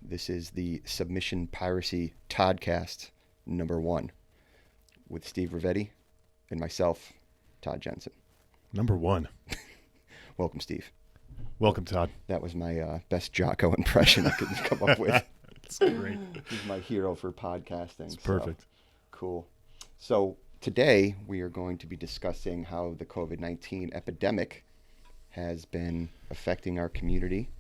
This is the Submission Piracy Toddcast #1 with Steve Rovetti and myself, Todd Jensen. #1. Welcome, Steve. Welcome, Todd. That was my best Jocko impression I could come up with. That's great. He's my hero for podcasting. It's perfect. So, cool. So today we are going to be discussing how the COVID-19 epidemic has been affecting our community,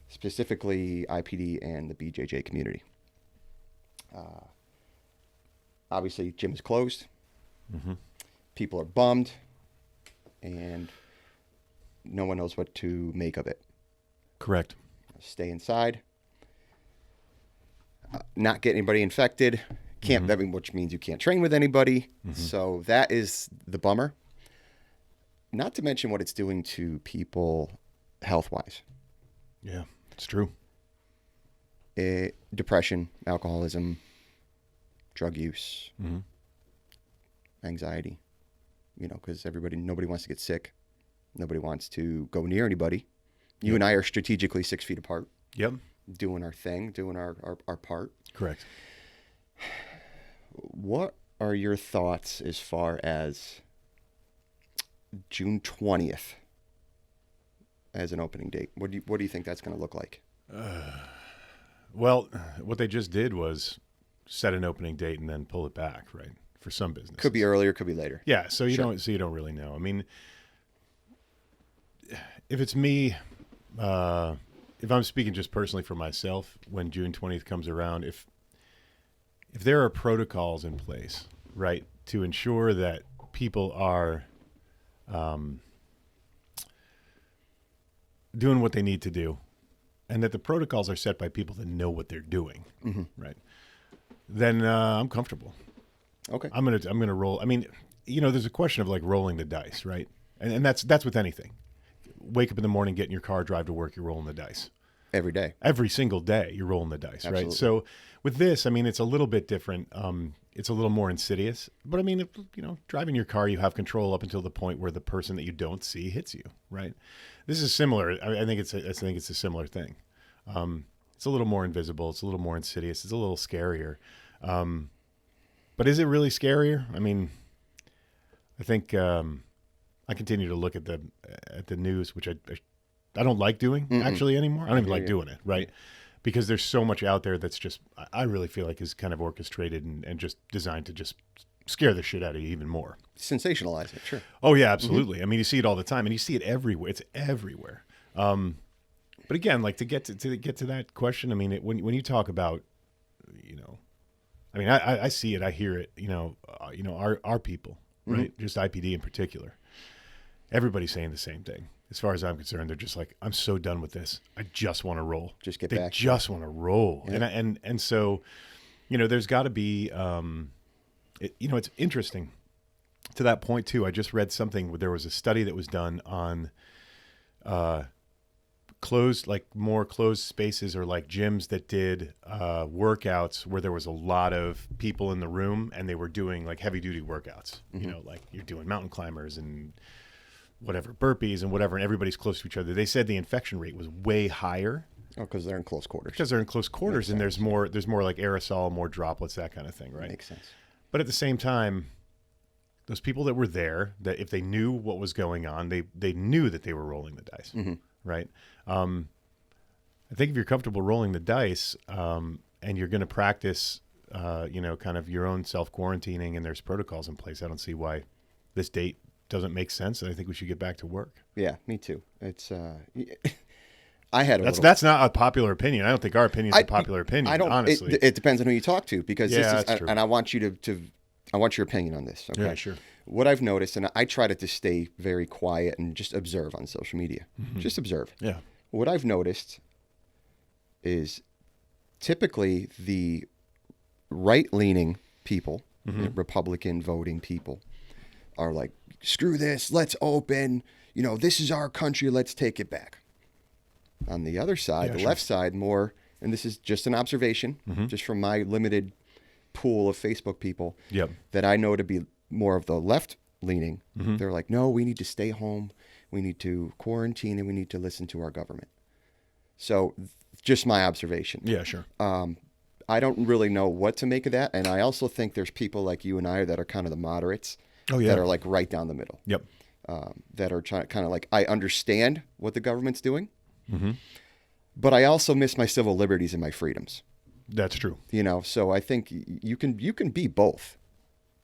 specifically IPD and the BJJ community. Obviously, gym is closed. Mm-hmm. People are bummed, and no one knows what to make of it. Correct. Stay inside. Not get anybody infected. Can't, which means you can't train with anybody. Mm-hmm. So that is the bummer. Not to mention what it's doing to people health-wise. Yeah, it's true. Depression, alcoholism, drug use, anxiety. You know, because nobody wants to get sick. Nobody wants to go near anybody. You and I are strategically 6 feet apart. Yep. Doing our thing, doing our part. Correct. What are your thoughts as far as June 20th as an opening date? What do you think that's going to look like? Well, what they just did was set an opening date and then pull it back, right? For some businesses. Could be earlier, could be later. Yeah, so you don't really know. I mean, if it's me, if I'm speaking just personally for myself, when June 20th comes around, if there are protocols in place, right, to ensure that people are doing what they need to do, and that the protocols are set by people that know what they're doing, right, then I'm comfortable. Okay. I'm gonna roll. I mean, there's a question of like rolling the dice, right? And that's with anything. Wake up in the morning, get in your car, drive to work, you're rolling the dice. Every day. Every single day, you're rolling the dice, Absolutely. right? So with this, I mean, it's a little bit different. It's a little more insidious. But I mean, driving your car, you have control up until the point where the person that you don't see hits you, right? This is similar. I think it's a similar thing. It's a little more invisible. It's a little more insidious. It's a little scarier. But is it really scarier? I mean, I think I continue to look at the news, which I don't like doing actually anymore. I don't even like doing it, right? Because there's so much out there that's just, I really feel like is kind of orchestrated and just designed to just scare the shit out of you even more. Sensationalize it, sure. Oh yeah, absolutely. I mean, you see it all the time, and you see it everywhere. It's everywhere. But again, like to get to that question, I mean, when you talk about, I mean, I see it, I hear it. Our people, right? Just IPD in particular. Everybody's saying the same thing. As far as I'm concerned, they're just like, I'm so done with this. I just want to roll. Just get they back. They just want to roll. Yeah. And so, there's got to be, it's interesting to that point too. I just read something where there was a study that was done on more closed spaces or like gyms that did workouts where there was a lot of people in the room and they were doing like heavy duty workouts, like you're doing mountain climbers and whatever, burpees and whatever, and everybody's close to each other. They said the infection rate was way higher. Oh, because they're in close quarters. Because they're in close quarters, and there's more like aerosol, more droplets, that kind of thing, right? Makes sense. But at the same time, those people that were there, that if they knew what was going on, they knew that they were rolling the dice, right? I think if you're comfortable rolling the dice, and you're going to practice, kind of your own self-quarantining, and there's protocols in place, I don't see why this date doesn't make sense, and I think we should get back to work. Yeah, me too. It's I had that's not a popular opinion. I don't think our opinion is a popular opinion. I don't. Honestly, it depends on who you talk to, because that's true. And I want you I want your opinion on this. Okay? Yeah, sure. What I've noticed, and I try to stay very quiet and just observe on social media. Just observe. Yeah. What I've noticed is typically the right-leaning people, Republican voting people, are like, screw this, let's open, this is our country, let's take it back. On the other side, left side, more, and this is just an observation, just from my limited pool of Facebook people that I know to be more of the left leaning. They're like, no, we need to stay home, we need to quarantine, and we need to listen to our government. So just my observation. Yeah, sure. I don't really know what to make of that. And I also think there's people like you and I that are kind of the moderates that are like right down the middle. Yep. That are trying kind of like, I understand what the government's doing, Mm-hmm. but I also miss my civil liberties and my freedoms. That's true. So I think you can be both.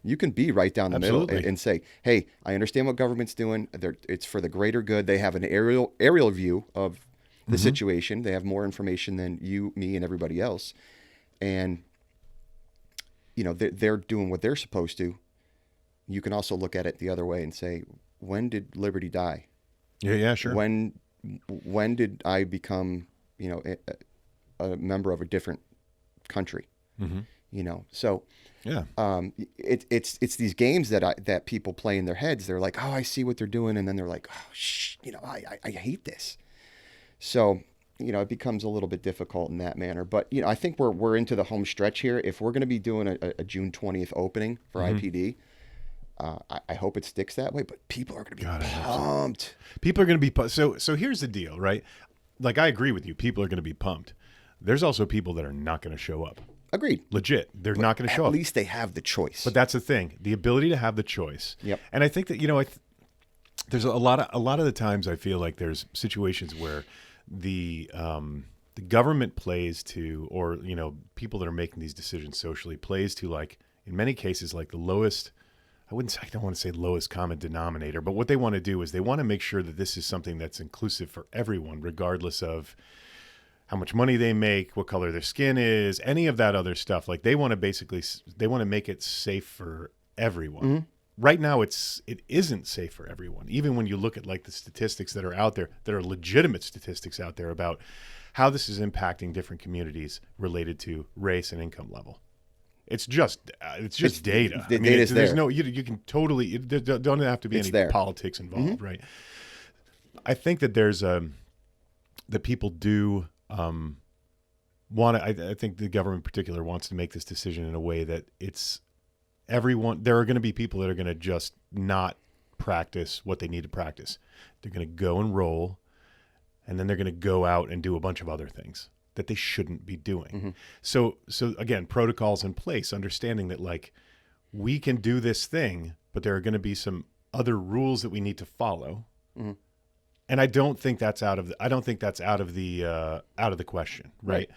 You can be right down the Absolutely. middle and say, hey, I understand what government's doing. It's for the greater good. They have an aerial view of the situation. They have more information than you, me, and everybody else. And, they're doing what they're supposed to. You can also look at it the other way and say, when did liberty die? Yeah, sure. When did I become, a member of a different country? Mm-hmm. So Yeah. it's these games that people play in their heads. They're like, oh, I see what they're doing, and then they're like, oh, I hate this. So it becomes a little bit difficult in that manner. But I think we're into the home stretch here. If we're going to be doing a June 20th opening for IPD. I hope it sticks that way, but people are going to be pumped. People are going to be so here's the deal, right? Like, I agree with you. People are going to be pumped. There's also people that are not going to show up. Agreed. Legit. They're not going to show up. At least they have the choice. But that's the thing, the ability to have the choice. Yep. And I think that, there's a lot of the times I feel like there's situations where the government plays to, or, people that are making these decisions socially plays to, like, in many cases, like the lowest, I don't want to say lowest common denominator, but what they want to do is they want to make sure that this is something that's inclusive for everyone, regardless of how much money they make, what color their skin is, any of that other stuff. Like, they want to make it safe for everyone. Mm-hmm. Right now, it isn't safe for everyone. Even when you look at like the statistics that are out there, that are legitimate statistics out there about how this is impacting different communities related to race and income level. It's just data. The data's there's there. no, you can totally, there don't have to be any there. politics involved, right? I think that there's that people do want to, I think the government in particular wants to make this decision in a way that it's everyone. There are going to be people that are going to just not practice what they need to practice. They're going to go and roll, and then they're going to go out and do a bunch of other things that they shouldn't be doing. So again, protocols in place, understanding that, like, we can do this thing, but there are going to be some other rules that we need to follow. And I don't think that's out of the question, right?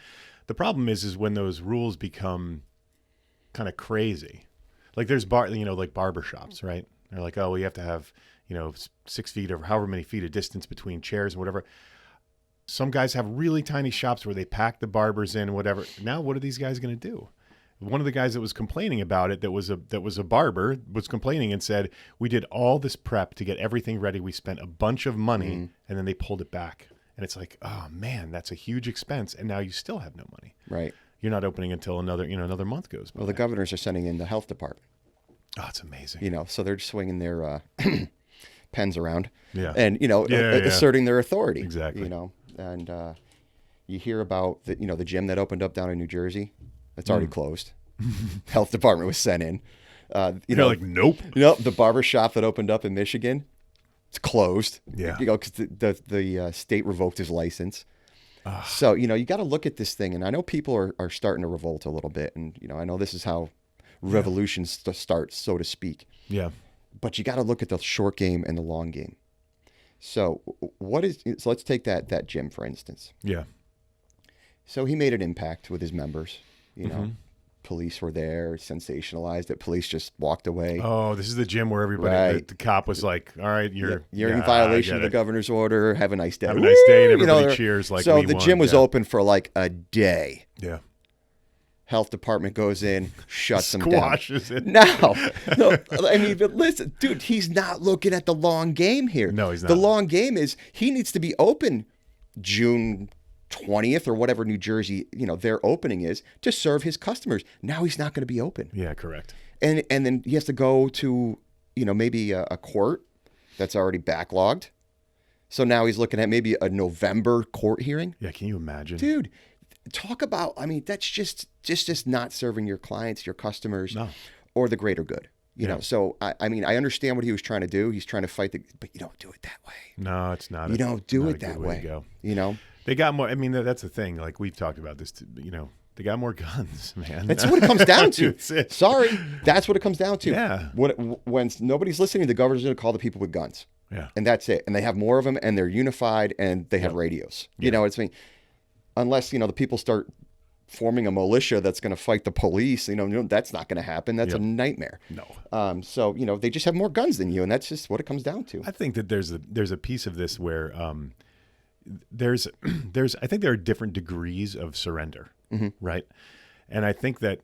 The problem is when those rules become kind of crazy. Like, there's like barbershops, right? They're like, oh, we have to have, 6 feet or however many feet of distance between chairs and whatever. Some guys have really tiny shops where they pack the barbers in, whatever. Now, what are these guys going to do? One of the guys that was complaining about it, that was a barber, was complaining and said, we did all this prep to get everything ready. We spent a bunch of money, and then they pulled it back. And it's like, oh man, that's a huge expense. And now you still have no money. Right. You're not opening until another month goes by. Well, the governors are sending in the health department. Oh, it's amazing. So they're just swinging their pens around. Yeah. And, asserting their authority. Exactly. And you hear about the gym that opened up down in New Jersey. It's already closed. Health department was sent in. You're like, nope. The barber shop that opened up in Michigan, it's closed. Yeah. Because the state revoked his license. So, you got to look at this thing. And I know people are starting to revolt a little bit. And, I know this is how revolutions start, so to speak. Yeah. But you got to look at the short game and the long game. So let's take that gym, for instance. Yeah. So he made an impact with his members. Police were there, sensationalized it. Police just walked away. Oh, this is the gym where everybody, Right. the cop was like, all right, you're in violation of the governor's order. Have a nice day. Have a nice day. And everybody cheers like so we the won. gym was open for like a day. Yeah. Health department goes in, shuts them down. Squashes it. No, I mean, but listen, dude, he's not looking at the long game here. No, he's not. The long game is he needs to be open June 20th or whatever New Jersey, their opening is, to serve his customers. Now he's not going to be open. Yeah, correct. And then he has to go to, maybe a court that's already backlogged. So now he's looking at maybe a November court hearing. Yeah, can you imagine? Dude, talk about, that's just not serving your clients, your customers, or the greater good. You know, so I understand what he was trying to do. He's trying to fight but you don't do it that way. No, it's not. You don't do it that way. They got more. I mean, that's the thing. Like we've talked about this, they got more guns, man. That's what it comes down to. That's it. Sorry. That's what it comes down to. Yeah. When nobody's listening, the governor's going to call the people with guns. Yeah. And that's it. And they have more of them, and they're unified, and they have radios. Yeah. Unless, the people start forming a militia that's going to fight the police, that's not going to happen. That's a nightmare. No. So, they just have more guns than you, and that's just what it comes down to. I think that there's a piece of this where I think there are different degrees of surrender, right? And I think that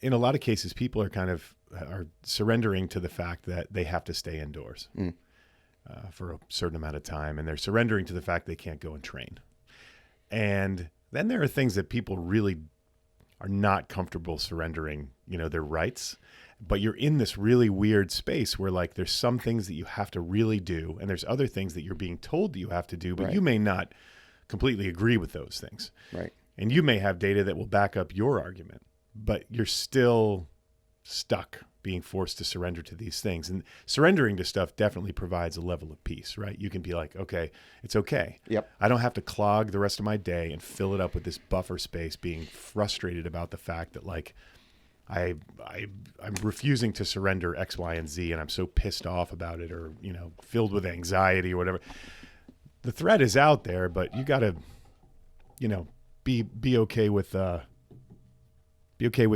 in a lot of cases, people are surrendering to the fact that they have to stay indoors for a certain amount of time, and they're surrendering to the fact they can't go and train. And then there are things that people really are not comfortable surrendering, their rights. But you're in this really weird space where like there's some things that you have to really do, and there's other things that you're being told that you have to do, but you may not completely agree with those things. Right. And you may have data that will back up your argument, but you're still stuck being forced to surrender to these things. And surrendering to stuff definitely provides a level of peace, right? You can be like, okay, it's okay. Yep. I don't have to clog the rest of my day and fill it up with this buffer space, being frustrated about the fact that like I'm refusing to surrender X, Y, and Z, and I'm so pissed off about it, or filled with anxiety or whatever. The threat is out there, but you got to, be okay with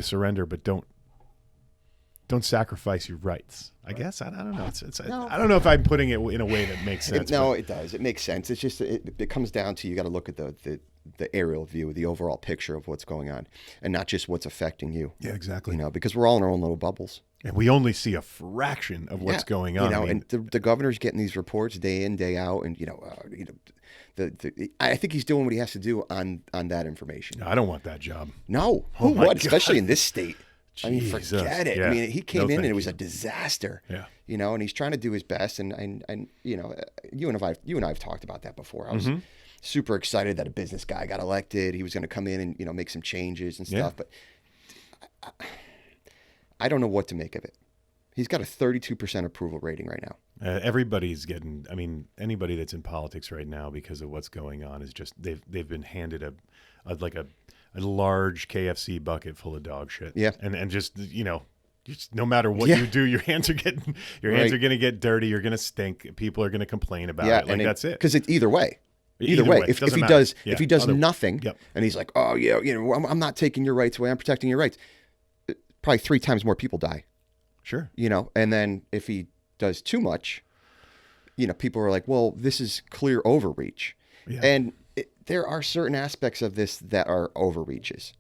surrender, but don't sacrifice your rights. I guess I don't know. I don't know if I'm putting it in a way that makes sense. It does. It makes sense. It's just it comes down to you got to look at the aerial view, the overall picture of what's going on, and not just what's affecting you. Yeah, exactly. Because we're all in our own little bubbles, and we only see a fraction of what's going on. And the governor's getting these reports day in, day out, and I think he's doing what he has to do on that information. I don't want that job. No, who would? Especially in this state. I mean, forget it. Yeah. I mean, he came in and it was a disaster. Yeah. And he's trying to do his best. And you and I have talked about that before. I was super excited that a business guy got elected. He was going to come in and make some changes and stuff. But I don't know what to make of it. He's got a 32% approval rating right now. Everybody's getting. I mean, anybody that's in politics right now because of what's going on is just they've been handed a large KFC bucket full of dog shit. Yeah. And just, just no matter what you do, your hands are going to get dirty. You're going to stink. People are going to complain about it. Like that's it. Because it's either way. Either way. If he does nothing and he's like, oh yeah, I'm not taking your rights away. I'm protecting your rights. Probably 3 times more people die. Sure. And then if he does too much, people are like, well, this is clear overreach. Yeah. And there are certain aspects of this that are overreaches.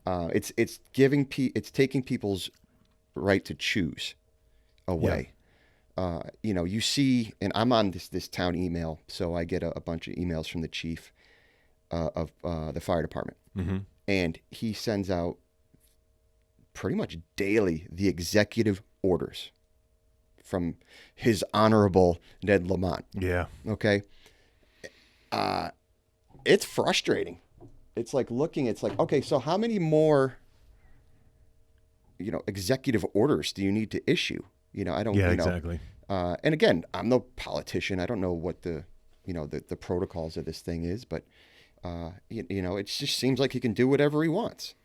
It's taking people's right to choose away. You see, and I'm on this town email, so I get a bunch of emails from the chief of the fire department, and he sends out pretty much daily the executive orders from His Honorable Ned Lamont. Yeah. Okay. It's frustrating. It's like okay, so how many more, executive orders do you need to issue? I don't. Exactly. And again, I'm no politician. I don't know what the protocols of this thing is, but it just seems like he can do whatever he wants,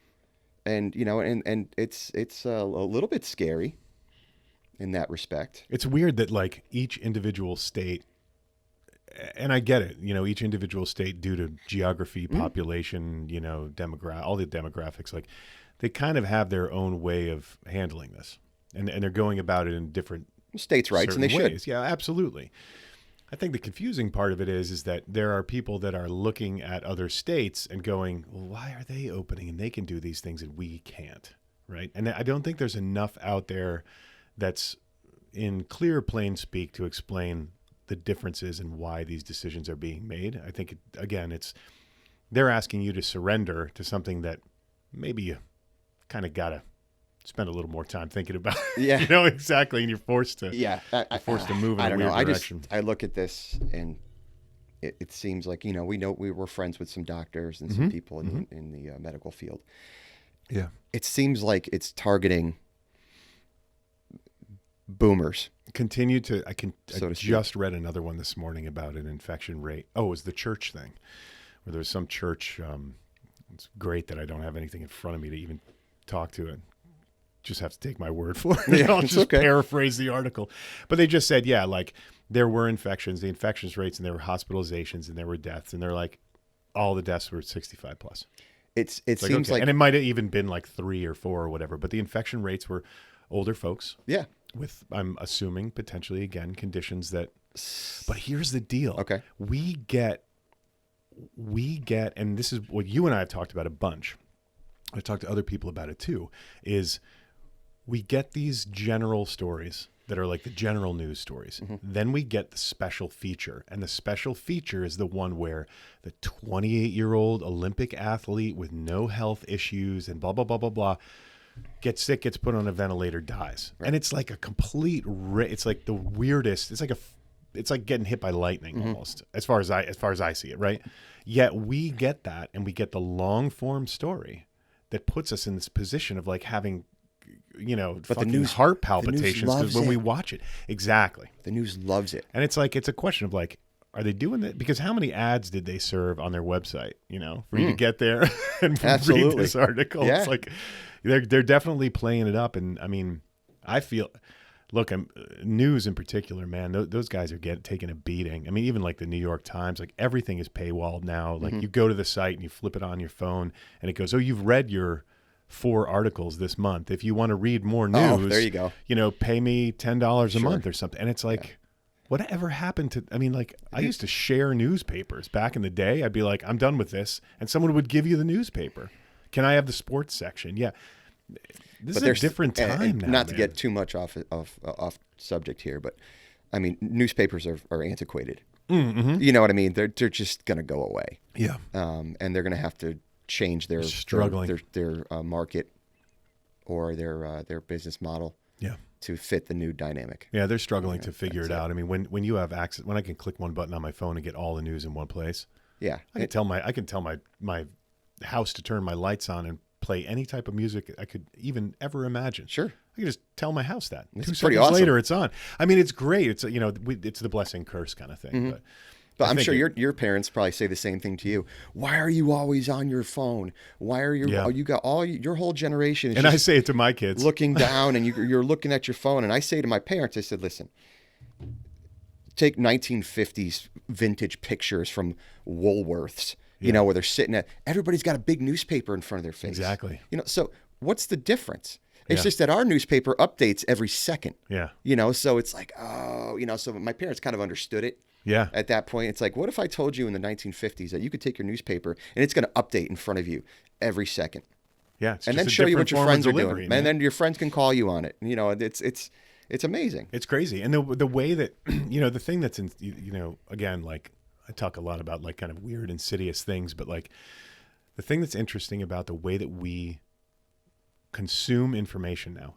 and it's a little bit scary in that respect. It's weird that like each individual state. And I get it, each individual state, due to geography, population, all the demographics, like they kind of have their own way of handling this, and they're going about it in different states' rights, and they ways. should. Yeah, absolutely. I think the confusing part of it is that there are people that are looking at other states and going, well, why are they opening and they can do these things and we can't, right? And I don't think there's enough out there that's in clear, plain speak to explain the differences in why these decisions are being made. I think, they're asking you to surrender to something that maybe you kind of got to spend a little more time thinking about. Yeah. Exactly. And you're forced to, forced to move in a weird direction. I look at this and it seems like, we were friends with some doctors and some people in the medical field. Yeah. It seems like it's targeting boomers continue to, I So to just read another one this morning about an infection rate. Oh, it was the church thing where there was some church. It's great that I don't have anything in front of me to even talk to it. Just have to take my word for it. Yeah, I'll just okay. paraphrase the article. But they just said, yeah, like there were infections, the infections rates, and there were hospitalizations and there were deaths. And they're like, all the deaths were 65 plus. It Like, seems okay. like, And it might have even been like 3 or 4 or whatever. But the infection rates were older folks. yeah. With, I'm assuming, potentially, again, conditions that. But here's the deal. Okay. We get, and this is what you and I have talked about a bunch. I talked to other people about it too, is we get these general stories that are like the general news stories. Mm-hmm. Then we get the special feature. And the special feature is the one where the 28-year-old Olympic athlete with no health issues and blah, blah, blah, blah, blah, gets sick, gets put on a ventilator, dies. Right. And it's like a complete, it's like the weirdest, it's like getting hit by lightning almost, as far as I see it, right? Yet we get that, and we get the long form story that puts us in this position of like having, but fucking heart palpitations because when we watch it. Exactly. The news loves it. And it's like, it's a question of like, are they doing that? Because how many ads did they serve on their website, for you to get there and read this article? Yeah. It's like, they're definitely playing it up. And I mean, I feel, look, news in particular, man, those guys are taking a beating. I mean, even like the New York Times, like everything is paywalled now. Like you go to the site and you flip it on your phone and it goes, oh, you've read your 4 articles this month. If you want to read more news, there you go. Pay me $10 a month or something. And it's like, whatever happened to, I mean, like I used to share newspapers back in the day. I'd be like, I'm done with this. And someone would give you the newspaper. Can I have the sports section? Yeah. This is a different time now. Not to get too much off subject here, but I mean, newspapers are antiquated. Mm-hmm. You know what I mean? They're just going to go away. Yeah. And they're going to have to change their market or their business model. Yeah. To fit the new dynamic. Yeah, they're struggling to figure it out. I mean, when you have access, when I can click one button on my phone and get all the news in one place. Yeah. I can tell my house to turn my lights on and play any type of music I could even ever imagine. Sure. I can just tell my house that. It's 2 pretty seconds awesome. later, it's on. I mean, it's great. It's it's the blessing curse kind of thing. Mm-hmm. But I'm sure your parents probably say the same thing to you. Why are you always on your phone? Why are you got all your whole generation? And I say it to my kids, looking down, and you're looking at your phone. And I say to my parents, I said, listen, take 1950s vintage pictures from Woolworths. Where they're sitting at. Everybody's got a big newspaper in front of their face. Exactly. So what's the difference? It's just that our newspaper updates every second. Yeah. So it's like, so my parents kind of understood it. Yeah. At that point, it's like, what if I told you in the 1950s that you could take your newspaper and it's going to update in front of you every second? Yeah. And then show you what your friends are doing. Man. And then your friends can call you on it. It's amazing. It's crazy. And the way that, the thing that's in, again, like I talk a lot about like kind of weird, insidious things, but like the thing that's interesting about the way that we consume information now,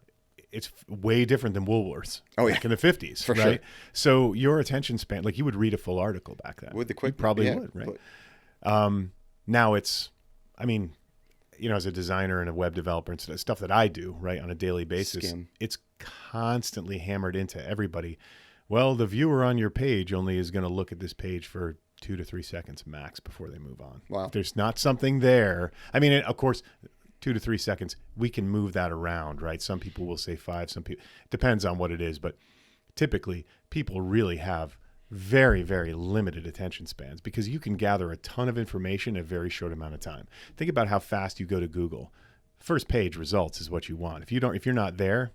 it's way different than Woolworths. Oh yeah, back in the 50s, for right? sure. So your attention span, like you would read a full article back then. With the quick, you probably would, right? But... now it's, I mean, as a designer and a web developer and stuff that I do, right, on a daily basis, it's constantly hammered into everybody. Well, the viewer on your page only is going to look at this page for 2 to 3 seconds max before they move on. Wow. If there's not something there, I mean, of course, 2 to 3 seconds, we can move that around, right? Some people will say 5, some people, depends on what it is, but typically people really have very, very limited attention spans because you can gather a ton of information in a very short amount of time. Think about how fast you go to Google. First page results is what you want. If you're not there,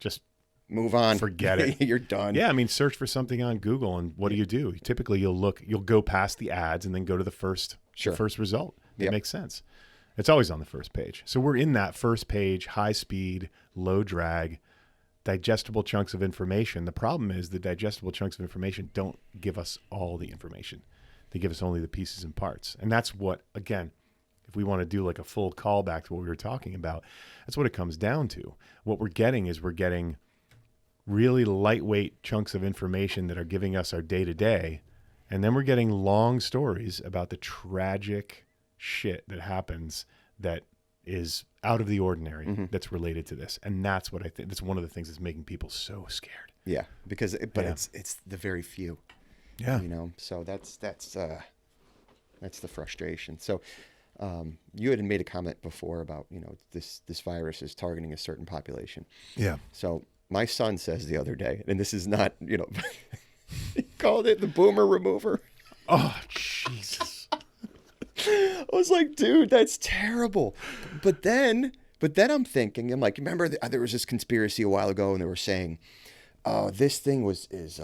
just move on. Forget it. You're done. Yeah, I mean, search for something on Google, and what do? Typically, you'll go past the ads and then go to the first result. It makes sense. It's always on the first page. So we're in that first page, high speed, low drag, digestible chunks of information. The problem is the digestible chunks of information don't give us all the information. They give us only the pieces and parts. And that's what, again, if we want to do like a full callback to what we were talking about, that's what it comes down to. What we're getting is really lightweight chunks of information that are giving us our day-to-day. And then we're getting long stories about the tragic shit that happens that is out of the ordinary that's related to this. And that's what I think, that's one of the things that's making people so scared. Yeah. Because, it's the very few, so that's the frustration. So, you had made a comment before about, this virus is targeting a certain population. Yeah. So my son says the other day, and this is not, he called it the boomer remover. Oh, Jesus. I was like, dude, that's terrible. But then I'm thinking, I'm like, remember there was this conspiracy a while ago and they were saying, oh, this thing is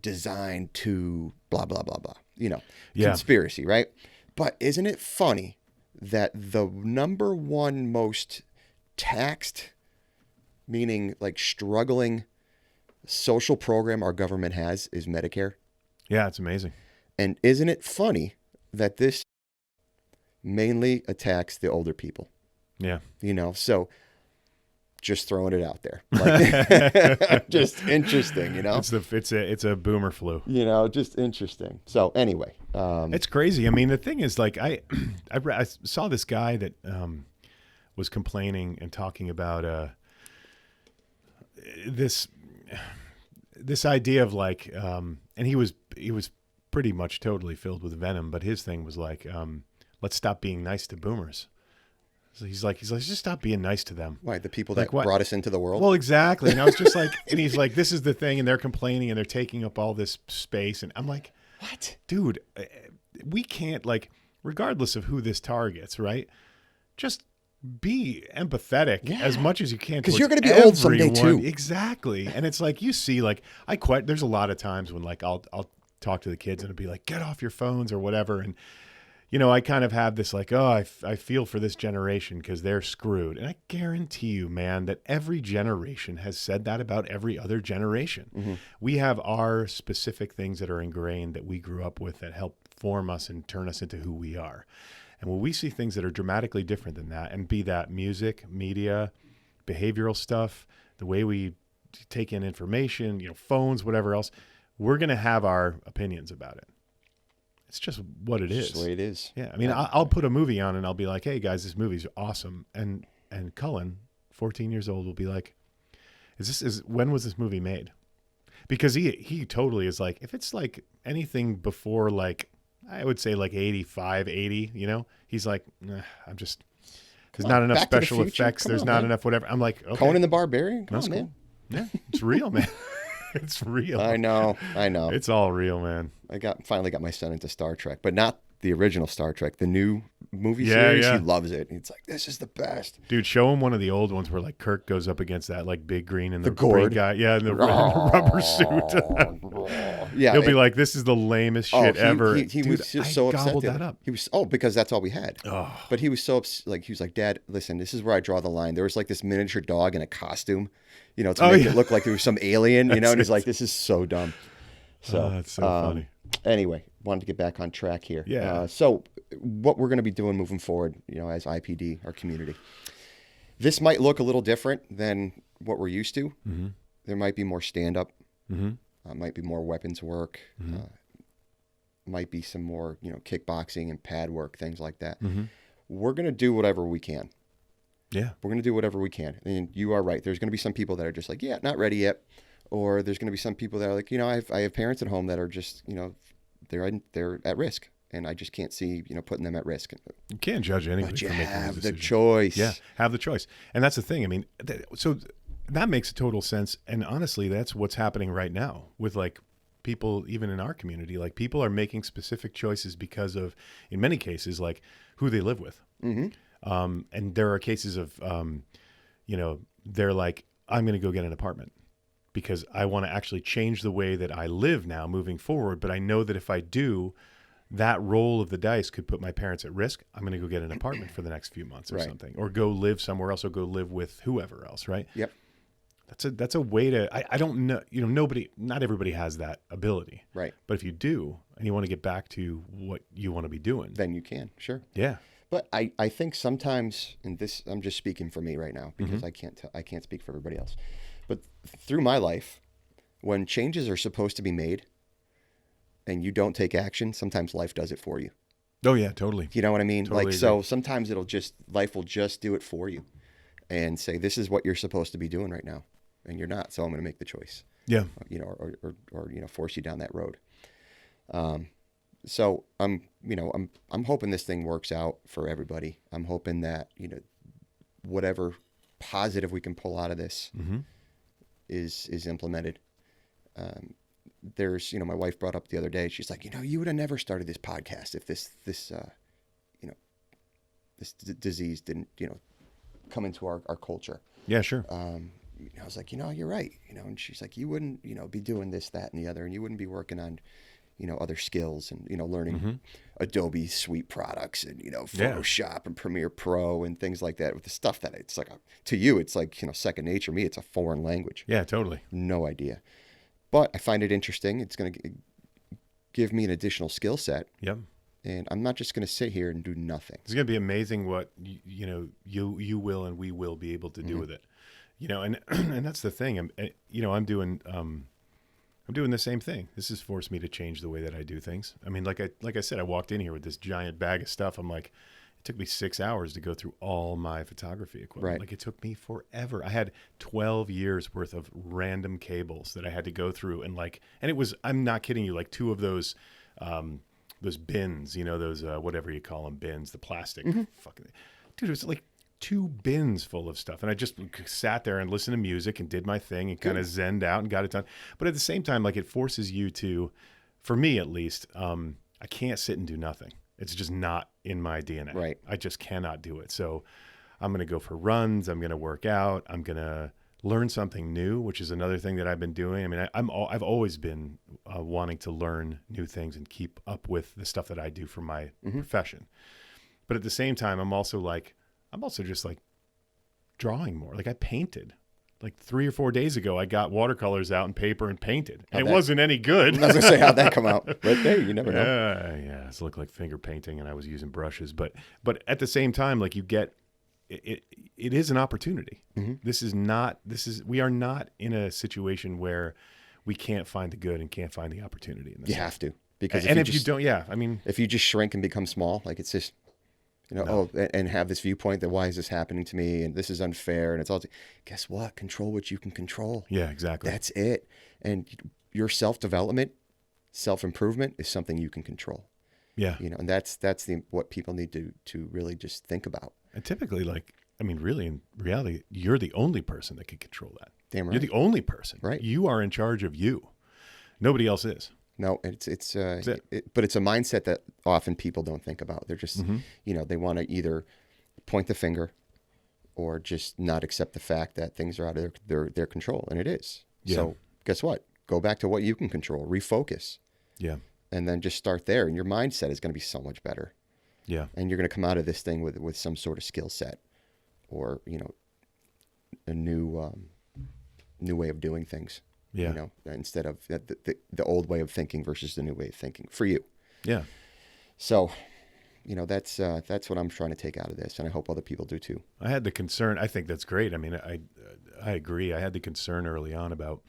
designed to blah, blah, blah, blah, conspiracy, right? But isn't it funny that the number one most taxed, meaning like struggling social program our government has is Medicare? Yeah, it's amazing. And isn't it funny that this mainly attacks the older people? Yeah. So just throwing it out there. Like, just interesting, It's a boomer flu. Just interesting. So anyway. It's crazy. I mean, the thing is, like, I saw this guy that was complaining and talking about this idea of like, and he was pretty much totally filled with venom, but his thing was like, let's stop being nice to boomers. So he's like, just stop being nice to them. Why? The people that brought us into the world? Well, exactly. And I was just like, and he's like, this is the thing. And they're complaining and they're taking up all this space. And I'm like, what? Dude, we can't, like, regardless of who this targets, right? Just be empathetic as much as you can. Because you're going to be old someday too. Exactly. And it's like, you see, like, there's a lot of times when, like, I'll talk to the kids and it'll be like, get off your phones or whatever. And, I kind of have this like, I feel for this generation because they're screwed. And I guarantee you, man, that every generation has said that about every other generation. Mm-hmm. We have our specific things that are ingrained that we grew up with that help form us and turn us into who we are. And when we see things that are dramatically different than that, and be that music, media, behavioral stuff, the way we take in information, phones, whatever else, we're going to have our opinions about it. It's just what it is. It's the way it is. Yeah. I mean, I'll put a movie on and I'll be like, hey guys, this movie's awesome. And Cullen, 14 years old, will be like, when was this movie made? Because he totally is like, if it's like anything before, like, I would say like 85, 80, he's like, I'm just, there's not enough special effects. There's not enough whatever. I'm like, okay. Conan the Barbarian? Come on, cool. man. Yeah, it's real, man. It's real. I know. It's all real, man. I finally got my son into Star Trek, but not the original Star Trek, the new movie series. Yeah. He loves it. He's like, this is the best. Dude, show him one of the old ones where like Kirk goes up against that like big green and the green guy. Yeah, and the rubber suit. Yeah, he'll be like, this is the lamest shit ever. He Dude, was just so upset. That up. He was because that's all we had. Oh. But he was so like, he was like, Dad, listen, this is where I draw the line. There was like this miniature dog in a costume, to make it look like there was some alien, and he's like, this is so dumb. So that's so funny. Anyway, wanted to get back on track here. Yeah. So what we're going to be doing moving forward, as IPD, our community, this might look a little different than what we're used to. Mm-hmm. There might be more stand-up. Mm-hmm. Might be more weapons work. Mm-hmm. Might be some more, kickboxing and pad work, things like that. Mm-hmm. We're going to do whatever we can. Yeah. We're going to do whatever we can. And you are right. There's going to be some people that are just like, yeah, not ready yet. Or there's going to be some people that are like, I have parents at home that are just, they're at risk. And I just can't see, putting them at risk. You can't judge anybody for making a decision. Have the choice. Yeah, have the choice. And that's the thing. I mean, so that makes total sense. And honestly, that's what's happening right now with like people, even in our community. Like people are making specific choices because of, in many cases, like who they live with. Mm-hmm. And there are cases of, they're like, I'm going to go get an apartment because I want to actually change the way that I live now moving forward. But I know that if I do, that roll of the dice could put my parents at risk. I'm going to go get an apartment for the next few months or something, or go live somewhere else, or go live with whoever else. Right. Yep. That's a way to, I don't know, not everybody has that ability. Right. But if you do, and you want to get back to what you want to be doing, then you can. Sure. Yeah. But I think sometimes, and this, I'm just speaking for me right now because Mm-hmm. I can't speak for everybody else. But through my life, when changes are supposed to be made and you don't take action, sometimes life does it for you. Oh yeah, totally. You know what I mean? Totally Like, agree. so sometimes life will just do it for you and say, this is what you're supposed to be doing right now. And you're not. So I'm going to make the choice, Yeah. or force you down that road. So I'm hoping this thing works out for everybody. I'm hoping that, whatever positive we can pull out of this is implemented. There's, my wife brought up the other day, she's like, you would have never started this podcast if this disease didn't, come into our culture. Yeah, sure. I was like, you're right. And she's like, you wouldn't, be doing this, that, and the other, and you wouldn't be working on, other skills and, learning Adobe Suite products and, Photoshop and Premiere Pro and things like that with the stuff that it's like, to you, it's like, second nature. Me, it's a foreign language. Yeah, totally. No idea. But I find it interesting. It's going to give me an additional skill set. Yep. And I'm not just going to sit here and do nothing. It's going to be amazing what you will and we will be able to do with it. And that's the thing. I'm doing the same thing. This has forced me to change the way that I do things. I mean, like I said, I walked in here with this giant bag of stuff. I'm like, it took me 6 hours to go through all my photography equipment. Right. Like, it took me forever. I had 12 years worth of random cables that I had to go through, and it was, I'm not kidding you, like 2 of those bins, those whatever you call them, bins, the plastic fucking dude. It was like 2 bins full of stuff, and I just sat there and listened to music and did my thing and kind of zenned out and got it done. But at the same time, like, it forces you to, for me at least, I can't sit and do nothing. It's just not in my DNA. Right. I just cannot do it. So I'm going to go for runs. I'm going to work out. I'm going to learn something new, which is another thing that I've been doing. I mean, I've always been wanting to learn new things and keep up with the stuff that I do for my profession. But at the same time, I'm also just like drawing more. Like, I painted. Like 3 or 4 days ago, I got watercolors out and paper and painted. And it wasn't any good. I was going to say, how'd that come out? But hey, you never know. Yeah. It looked like finger painting, and I was using brushes. But at the same time, like, you get, it is an opportunity. We are not in a situation where we can't find the good and can't find the opportunity in this. You have to. Because if you don't, if you just shrink and become small, like, it's just, and have this viewpoint that why is this happening to me and this is unfair and it's all, guess what? Control what you can control. Yeah, exactly. That's it. And your self-development, self-improvement is something you can control. Yeah. And that's what people need to really just think about. And typically, really, in reality, you're the only person that can control that. Damn right. You're the only person. Right. You are in charge of you. Nobody else is. No, but it's a mindset that often people don't think about. They're just, they want to either point the finger or just not accept the fact that things are out of their control, and it is. Yeah. So guess what? Go back to what you can control, refocus. Yeah. And then just start there, and your mindset is going to be so much better. Yeah. And you're going to come out of this thing with some sort of skill set or, a new way of doing things. Yeah. Instead of the old way of thinking versus the new way of thinking for you. Yeah. So, that's what I'm trying to take out of this, and I hope other people do too. I had the concern. I think that's great. I mean, I agree. I had the concern early on about.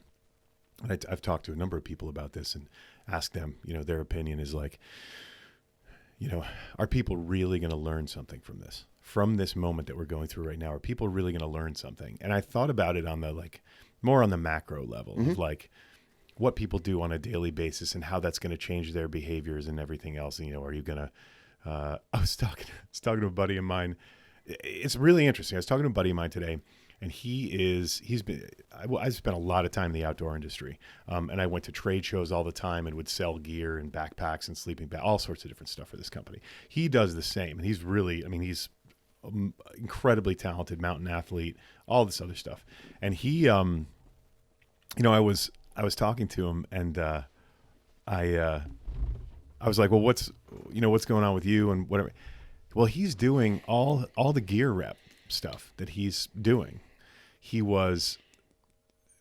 I've talked to a number of people about this and asked them. Their opinion is like, are people really going to learn something from this moment that we're going through right now? Are people really going to learn something? And I thought about it on the more on the macro level of what people do on a daily basis and how that's going to change their behaviors and everything else. And, are you going to, I was talking to a buddy of mine. It's really interesting. I was talking to a buddy of mine today, and I spent a lot of time in the outdoor industry. And I went to trade shows all the time and would sell gear and backpacks and sleeping bags, all sorts of different stuff for this company. He does the same. And he's he's incredibly talented mountain athlete, all this other stuff. And he, I was talking to him, and I was like, well, what's going on with you and whatever. Well, he's doing all the gear rep stuff that he's doing. He was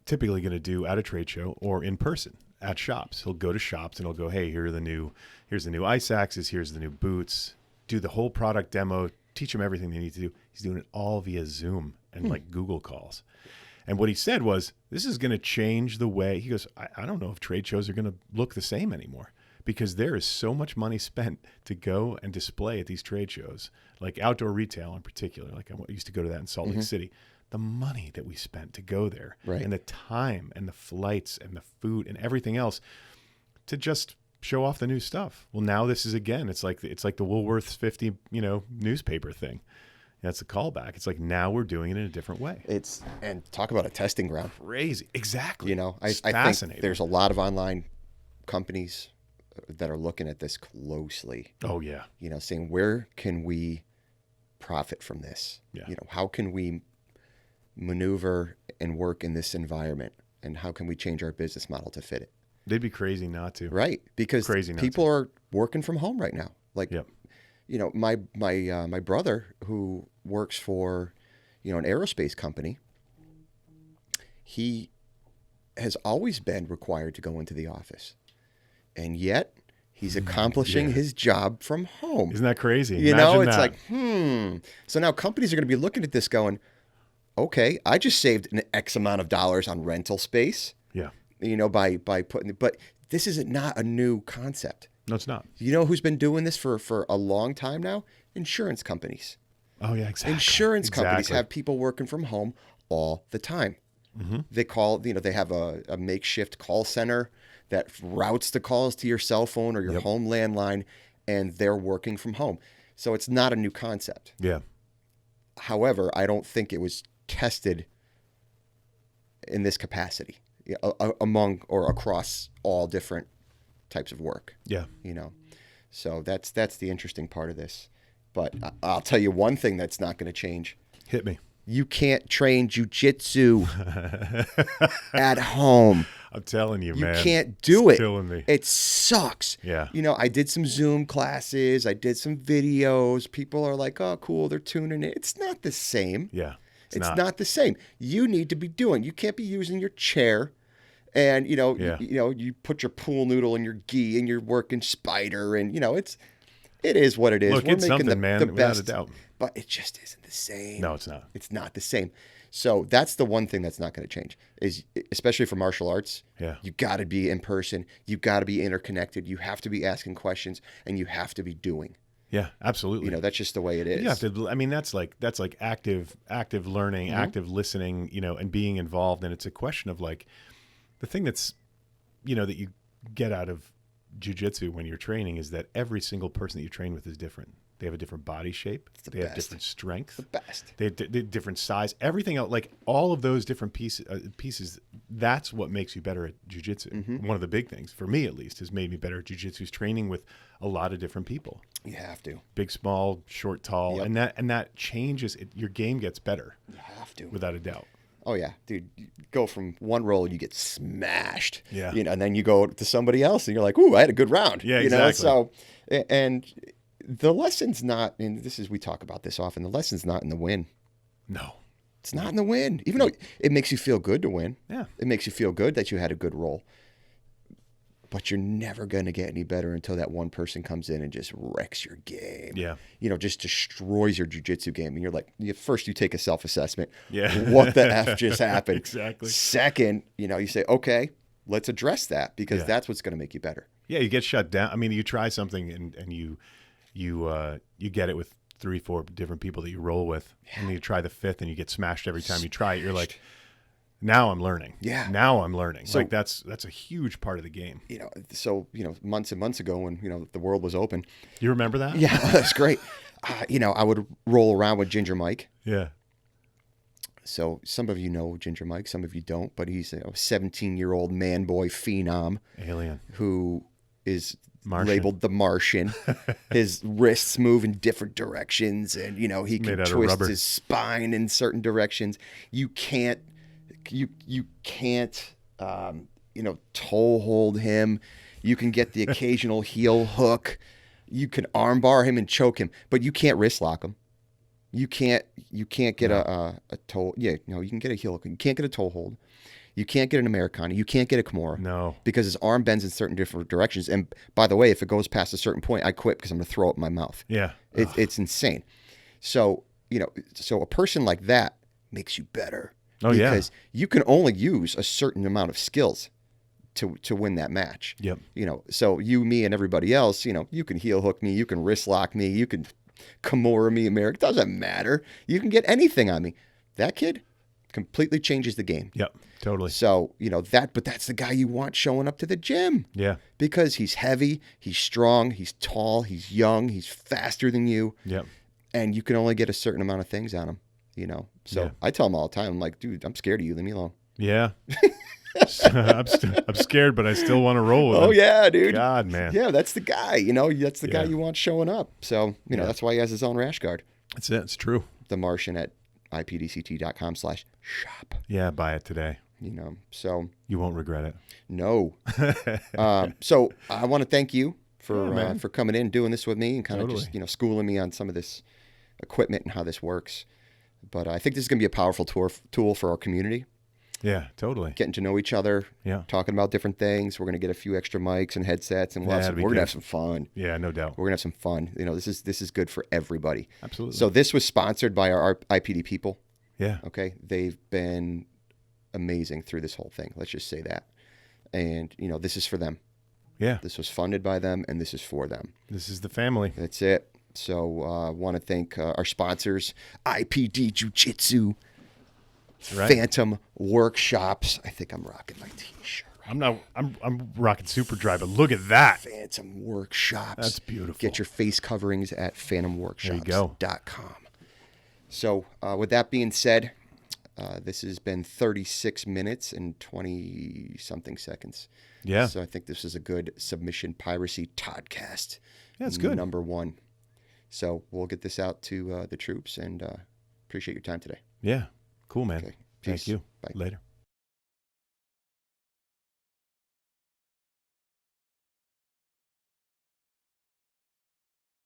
typically going to do at a trade show or in person at shops. He'll go to shops and he'll go, hey, here's the new ice axes, here's the new boots, do the whole product demo, teach them everything they need to do. He's doing it all via Zoom and Google calls. And what he said was, this is going to change the way, he goes, I don't know if trade shows are going to look the same anymore, because there is so much money spent to go and display at these trade shows, like outdoor retail in particular. Like I used to go to that in Salt Lake City. The money that we spent to go there, Right. and the time and the flights and the food and everything else to just show off the new stuff. Well, now this is again, it's like the Woolworths 50, newspaper thing. That's a callback. It's like now we're doing it in a different way. And talk about a testing ground. Crazy. Exactly. I think there's a lot of online companies that are looking at this closely. Oh yeah. Saying where can we profit from this? Yeah. How can we maneuver and work in this environment, and how can we change our business model to fit it? They'd be crazy not to. Right, because people are working from home right now. Like, yep. My brother who works for, an aerospace company, he has always been required to go into the office, and yet he's accomplishing his job from home. Isn't that crazy? It's like, So now companies are going to be looking at this going, okay, I just saved an X amount of dollars on rental space. Yeah. By putting, but this is not a new concept. No, it's not. You know who's been doing this for a long time now? Insurance companies. Oh yeah, exactly. Insurance companies have people working from home all the time. Mm-hmm. They call, they have a makeshift call center that routes the calls to your cell phone or your home landline, and they're working from home. So it's not a new concept. Yeah. However, I don't think it was tested in this capacity among or across all different types of work. Yeah. So that's the interesting part of this. But I'll tell you one thing that's not going to change. Hit me. You can't train jiu-jitsu at home. I'm telling you, man. You can't do it. Killing me. It sucks. Yeah. I did some Zoom classes. I did some videos. People are like, oh, cool. They're tuning in. It's not the same. Yeah. It's not the same. You need to be doing. You can't be using your chair, and you put your pool noodle in your gi, and you're working spider, and it is what it is. Look, We're it's making something, man, the without best, a doubt. but it just isn't the same. No, it's not. It's not the same. So that's the one thing that's not going to change. Is especially for martial arts. Yeah. You got to be in person. You got to be interconnected. You have to be asking questions, and you have to be doing. Yeah, absolutely. That's just the way it is. You have to. I mean, that's like active learning, active listening. And being involved. And it's a question of like the thing that's, that you get out of jiu-jitsu when you're training is that every single person that you train with is different. They have a different body shape. They have different strength. The best. They have different size. Everything else, like all of those different pieces. That's what makes you better at jiu-jitsu. Mm-hmm. One of the big things, for me at least, has made me better at jiu-jitsu is training with a lot of different people. You have to. Big, small, short, tall, and that changes. Your game gets better. You have to, without a doubt. Oh yeah, dude. You go from one roll and you get smashed. Yeah. And then you go to somebody else and you're like, "Ooh, I had a good round." Yeah, exactly. So, and the lesson's not. And we talk about this often. The lesson's not in the win. No. It's not in the win. Even though it makes you feel good to win. Yeah. It makes you feel good that you had a good roll. But you're never going to get any better until that one person comes in and just wrecks your game. Yeah. Just destroys your jiu-jitsu game. And you're like, first you take a self-assessment. Yeah. What the F just happened? Exactly. Second, you say, okay, let's address that because that's what's going to make you better. Yeah, you get shut down. I mean, you try something and you get it with 3-4 different people that you roll with. Yeah. And you try the fifth and you get smashed every time you try it. You're like, now I'm learning. Yeah. Now I'm learning. So, like that's a huge part of the game. Months and months ago when, the world was open. You remember that? Yeah, that's great. I would roll around with Ginger Mike. Yeah. So some of you know Ginger Mike, some of you don't, but he's a 17-year-old man boy phenom. Alien. Who is Martian. labeled the Martian. His wrists move in different directions and, he can twist his spine in certain directions. You can't toe hold him. You can get the occasional heel hook. You can armbar him and choke him, but you can't wrist lock him. You can't get a toe. Yeah, no, you can get a heel hook. You can't get a toe hold. You can't get an Americana. You can't get a Kimura. No. Because his arm bends in certain different directions. And by the way, if it goes past a certain point, I quit because I'm going to throw it in my mouth. Yeah. It's insane. So, so a person like that makes you better. Oh, because you can only use a certain amount of skills to win that match. Yep. You know, so you, me, and everybody else, you know, you can heel hook me, you can wrist lock me, you can Kimura me, America. It doesn't matter. You can get anything on me. That kid completely changes the game. Yep. Totally. So, you know, but that's the guy you want showing up to the gym. Yeah. Because he's heavy, he's strong, he's tall, he's young, he's faster than you. Yep. And you can only get a certain amount of things on him, you know. So Yeah. I tell him all the time, I'm like, dude, I'm scared of you. Leave me alone. Yeah. I'm scared, but I still want to roll with him. Oh, yeah, dude. God, man. Yeah, that's the guy, you know. That's the guy Yeah. you want showing up. So, you know, that's why he has his own rash guard. That's it. It's true. The Martian at ipdct.com/shop. Yeah, buy it today. You know, so. You won't regret it. No. So I want to thank you man. for coming in and doing this with me and kind of Totally. just, you know, schooling me on some of this equipment and how this works. But I think this is going to be a powerful tool for our community. Yeah, totally. Getting to know each other, Yeah. talking about different things. We're going to get a few extra mics and headsets, and Yeah, we're it'd be going to good. have some fun. Yeah, no doubt. We're going to have some fun. You know, this is good for everybody. Absolutely. So this was sponsored by our IPD people. Yeah. Okay. They've been amazing through this whole thing. Let's just say that. And, you know, this is for them. Yeah. This was funded by them, and this is for them. This is the family. That's it. So I want to thank our sponsors, IPD Jiujitsu, Right. Phantom Workshops. I think I'm rocking my T-shirt. I'm rocking Super Dry, but look at that. Phantom Workshops. That's beautiful. Get your face coverings at phantomworkshops.com. So with that being said, this has been 36 minutes and 20-something seconds. Yeah. So I think this is a good submission Piracy Toddcast. Yeah, it's good. Number 1. So we'll get this out to the troops, and appreciate your time today. Yeah. Cool, man. Okay. Thank Peace. you. Bye. Later.